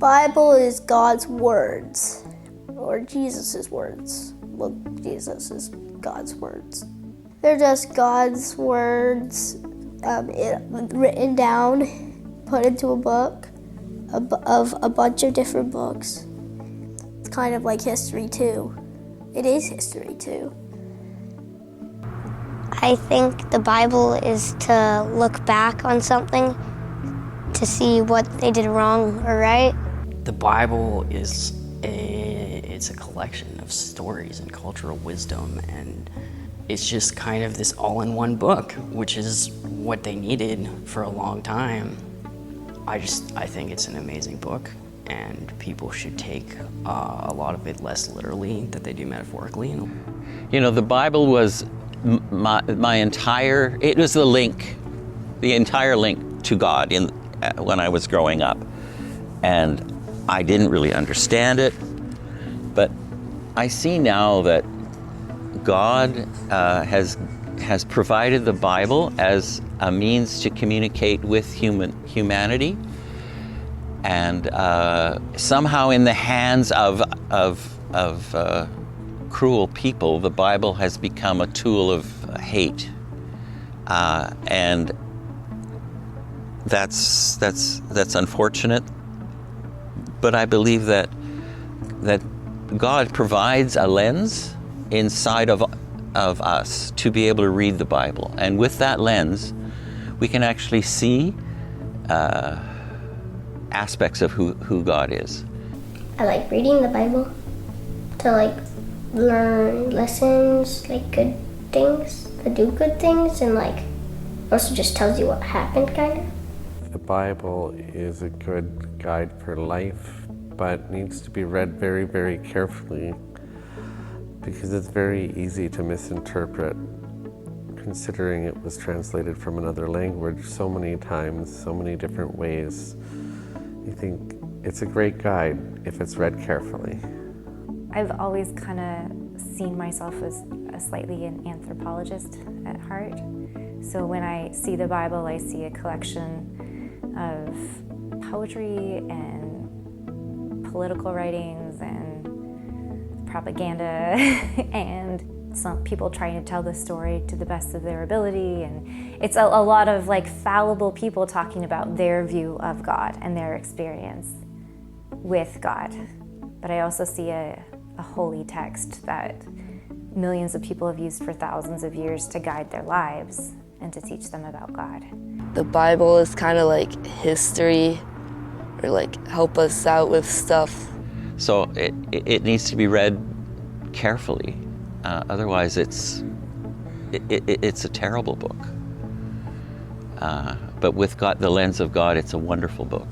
Bible is God's words, or Jesus' words. Well, Jesus is God's words. They're just God's words written down, put into a book of a bunch of different books. It's kind of like history too. It is history too. I think the Bible is to look back on something to see what they did wrong or right. The Bible is it's a collection of stories and cultural wisdom, and it's just kind of this all-in-one book, which is what they needed for a long time. I think it's an amazing book, and people should take a lot of it less literally than they do metaphorically. You know, the Bible was my entire, it was the entire link to God when I was growing up. And I didn't really understand it, but I see now that God has provided the Bible as a means to communicate with humanity, and somehow in the hands of cruel people, the Bible has become a tool of hate, and that's unfortunate. But I believe that God provides a lens inside of us to be able to read the Bible, and with that lens, we can actually see aspects of who God is. I like reading the Bible to learn lessons, good things, to do good things, and also just tells you what happened, kind of. The Bible is a good guide for life, but needs to be read very, very carefully because it's very easy to misinterpret, considering it was translated from another language so many times, so many different ways. You think it's a great guide if it's read carefully. I've always kind of seen myself as slightly an anthropologist at heart. So when I see the Bible, I see a collection of poetry and political writings and propaganda and some people trying to tell the story to the best of their ability, and it's a lot of fallible people talking about their view of God and their experience with God. But I also see a holy text that millions of people have used for thousands of years to guide their lives and to teach them about God. The Bible is kind of like history, or help us out with stuff. So it needs to be read carefully. Otherwise, it's a terrible book. But with God, the lens of God, it's a wonderful book.